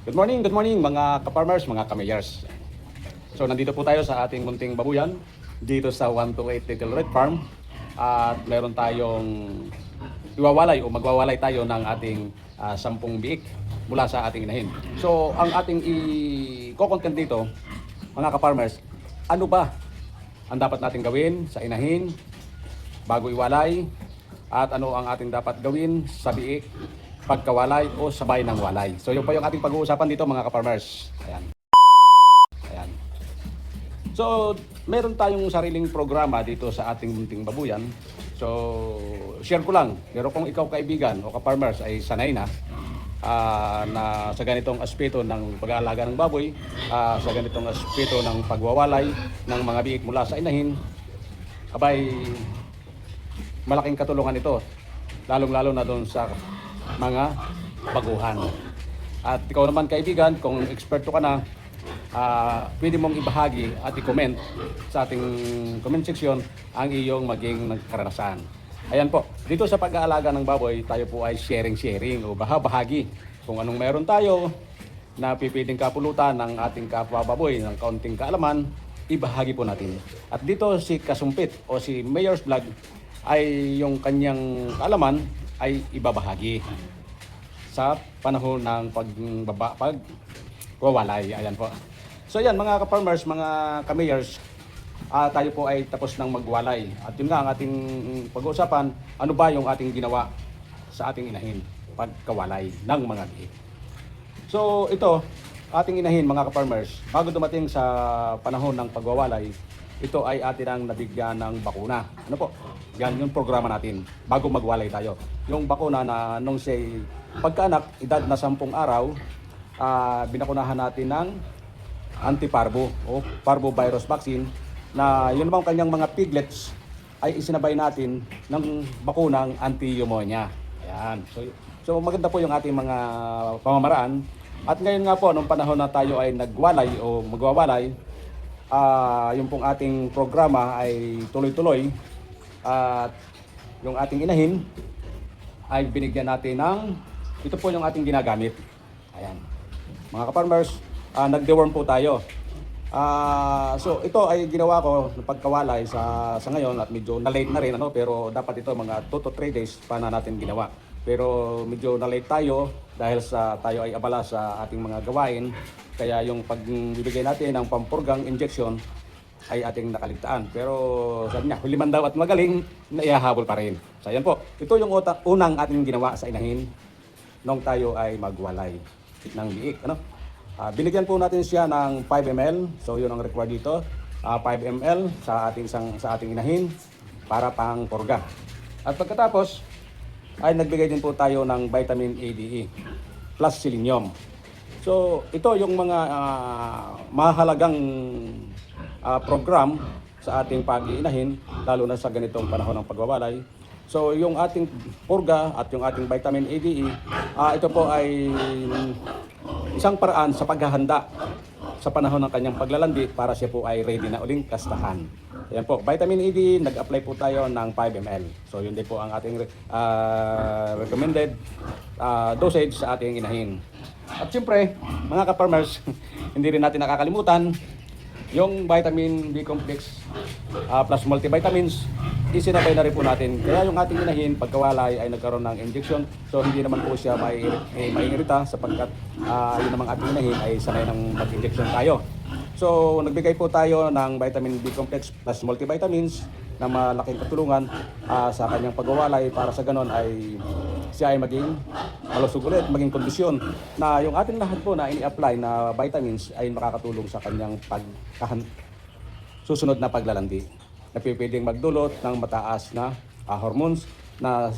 Good morning mga ka-farmers, mga kamayers. So nandito po tayo sa ating munting babuyan dito sa 128 Little Red Farm at meron tayong iwawalay o magwawalay tayo ng ating 10 biik mula sa ating inahin. So ang ating i-content dito mga ka-farmers, ano ba ang dapat natin gawin sa inahin bago iwalay at ano ang ating dapat gawin sa biik pagkawalay o sabay ng walay. So yun po yung ating pag-uusapan dito mga ka-farmers. Ayan. So meron tayong sariling programa dito sa ating munting babuyan. So share ko lang, pero kung ikaw kaibigan o ka-farmers ay sanay na na sa ganitong aspeto ng pag-aalaga ng baboy, sa ganitong aspeto ng pagwawalay ng mga biik mula sa inahin, abay malaking katulungan ito, lalong-lalo na doon sa mga baguhan. At ikaw naman kaibigan, kung eksperto ka na, pwede mong ibahagi at i-comment sa ating comment section ang iyong maging karanasan. Ayan po, dito sa pag-aalaga ng baboy, tayo po ay sharing o bahagi kung anong meron tayo na pipiding kapulutan ng ating kapwa baboy ng kaunting kaalaman, ibahagi po natin. At dito si Kasumpit o si Mayor's Vlog ay yung kanyang kaalaman ay ibabahagi sa panahon ng pagwawalay. Ayan po. So yan mga ka-farmers, mga ka-mayors, tayo po ay tapos ng magwalay. At yun nga ang ating pag-uusapan, ano ba yung ating ginawa sa ating inahin pagkawalay ng mga biik. So ito, ating inahin mga ka-farmers, bago dumating sa panahon ng pagwawalay, ito ay atin ang nabigyan ng bakuna. Ano po? Yan yung programa natin bago magwalay tayo. Yung bakuna na nung say pagkaanak, edad na 10 araw, binakunahan natin ng anti-parvo o parvovirus vaccine na yun naman kanyang mga piglets ay isinabay natin ng bakunang anti-pneumonia. Ayan. So maganda po yung ating mga pamamaraan. At ngayon nga po, nung panahon na tayo ay nagwalay o magwawalay, yung pong ating programa ay tuloy-tuloy at yung ating inahin ay binigyan natin ng ito po yung ating ginagamit. Ayan. Mga ka-farmers, nag-deworm po tayo. So ito ay ginawa ko ng pagkawalay sa ngayon at medyo na-late na rin pero dapat ito mga 2 to 3 days pa na natin ginawa. Pero medyo na-late tayo dahil sa tayo ay abala sa ating mga gawain. Kaya yung pagbibigay natin ng pampurgang injection ay ating nakaligtaan. Pero sabi niya, huli man daw at magaling, naihahabol pa rin. So yan po, ito yung unang ating ginawa sa inahin nung tayo ay magwalay ng biik. Binigyan po natin siya ng 5 ml. So yun ang required dito. 5 ml sa ating inahin para pang purga. At pagkatapos ay nagbigay din po tayo ng vitamin ADE plus selenium. So ito yung mga mahalagang program sa ating pag-iinahin, lalo na sa ganitong panahon ng pagwawalay. So yung ating purga at yung ating vitamin ADE, ito po ay isang paraan sa paghahanda sa panahon ng kanyang paglalandi para siya po ay ready na uling kastahan. Ayan po, vitamin ADE, nag-apply po tayo ng 5 ml. So yun din po ang ating recommended dosage sa ating inahin. At siyempre, mga ka-farmers, hindi rin natin nakakalimutan yung vitamin B complex plus multivitamins, isinabay na rin po natin. Kaya yung ating inahin, pagkawalay ay nagkaroon ng injection. So hindi naman po siya maiirita sapagkat yun namang ating inahin ay sanay ng mag-injection tayo. So nagbigay po tayo ng vitamin B complex plus multivitamins na malaking katulungan sa kanyang pagwawalay para sa ganon ay siya ay maging malusog ulit, maging kondisyon na yung ating lahat po na ini-apply na vitamins ay makakatulong sa kanyang susunod na paglalandi na pwedeng magdulot ng mataas na hormones na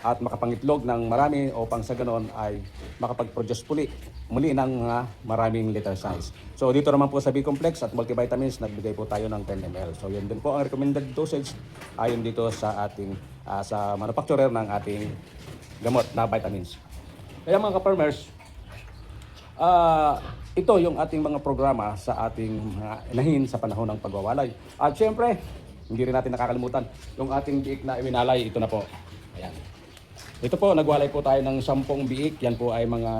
at makapangitlog ng marami upang sa ganon ay makapag-produce muli ng maraming litter size. So dito naman po sa B-complex at multivitamins, nagbigay po tayo ng 10 ml. So yun din po ang recommended dosage ayon dito sa ating sa manufacturer ng ating gamot na vitamins. Kaya mga ka-farmers, ito yung ating mga programa sa ating mga inahin sa panahon ng pagwawalay. At syempre, hindi rin natin nakakalimutan yung ating biik na iwinalay, ito na po. Ayan. Ito po, nagwalay po tayo ng 10 biik. Yan po ay mga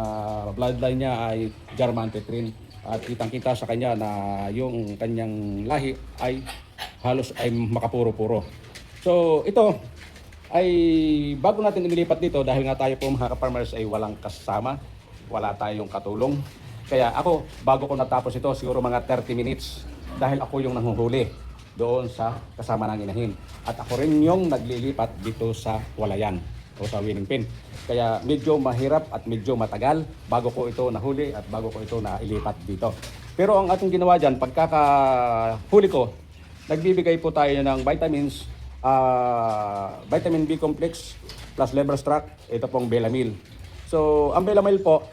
bloodline niya ay German Tetrin. At kitang-kita sa kanya na yung kanyang lahi ay halos ay makapuro-puro. So ito ay bago natin inilipat dito dahil nga tayo po mga ka-farmers ay walang kasama, wala tayong katulong. Kaya ako, bago ko natapos ito, siguro mga 30 minutes dahil ako yung nanguhuli doon sa kasama ng inahin. At ako rin yung naglilipat dito sa walayan o sa winning pin. Kaya medyo mahirap at medyo matagal bago ko ito nahuli at bago ko ito nailipat dito. Pero ang ating ginawa dyan, pagkakahuli ko, nagbibigay po tayo ng vitamins, vitamin B complex plus leberstract, ito pong Belamil. So ang Belamil po,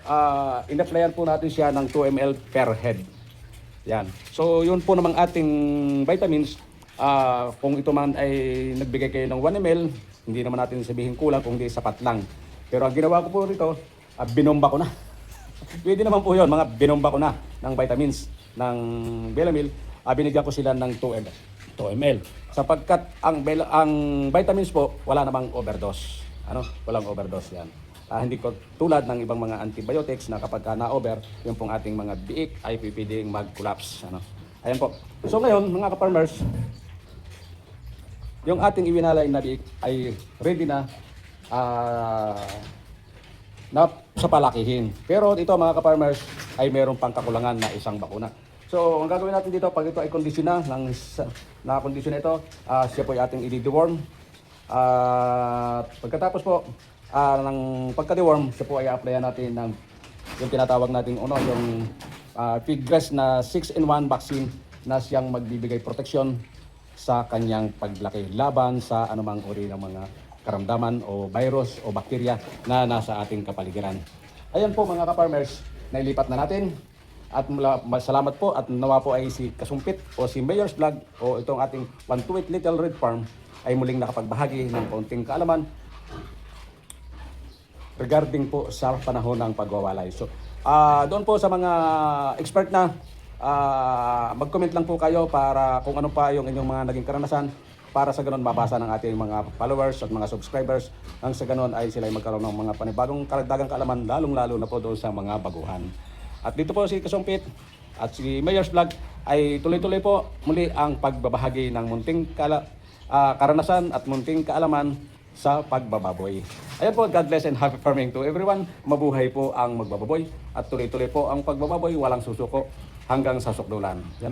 in-applyan po natin siya ng 2 ml per head. Yan. So yun po namang ating vitamins. Kung ito man ay nagbigay kayo ng 1 ml, hindi naman natin sabihin kulang kung di sapat lang. Pero ang ginawa ko po rito, binomba ko na. Pwede naman po yun, mga binomba ko na ng vitamins ng Belamil. Binigyan ko sila ng 2 ml. Sapagkat ang vitamins po, wala namang overdose. Walang overdose yan. Hindi ko tulad ng ibang mga antibiotics na kapag na-over, yung pong ating mga biik ay pwedeng mag-collapse. Ayan po. So ngayon, mga ka-farmers, yung ating iwinalay na biik ay ready na sa palakihin. Pero ito mga ka-farmers ay mayroong pang kakulangan na isang bakuna. So ang gagawin natin dito, pag ito ay kondisyon na, nakakondisyon na ito, siya po ay ating i-deworm. Pagkatapos po ng pagka-deworm, siya po ay applyan natin ng yung tinatawag natin yung Pigres na 6-in-1 vaccine na siyang magbibigay proteksyon sa kanyang paglaki laban sa anumang uri ng mga karamdaman o virus o bakterya na nasa ating kapaligiran. Ayan po mga ka-farmers, nailipat na natin at salamat po at nawa po ay si Kasumpit o si Mayor's Vlog o itong ating 128 Little Red Farm ay muling nakapagbahagi ng kaunting kaalaman regarding po sa panahon ng pagwawalay. So, doon po sa mga expert na, mag-comment lang po kayo para kung ano pa yung inyong mga naging karanasan para sa ganun mabasa ng ating mga followers at mga subscribers nang sa ganun ay sila ay magkaroon ng mga panibagong karagdagang kaalaman lalong-lalo na po doon sa mga baguhan. At dito po si Kasumpit at si Mayor's Vlog ay tuloy-tuloy po muli ang pagbabahagi ng munting karanasan at munting kaalaman sa pagbababoy. Ayan po, God bless and happy farming to everyone. Mabuhay po ang magbababoy at tuloy-tuloy po ang pagbababoy, walang susuko hanggang sa sukdulan. Yan.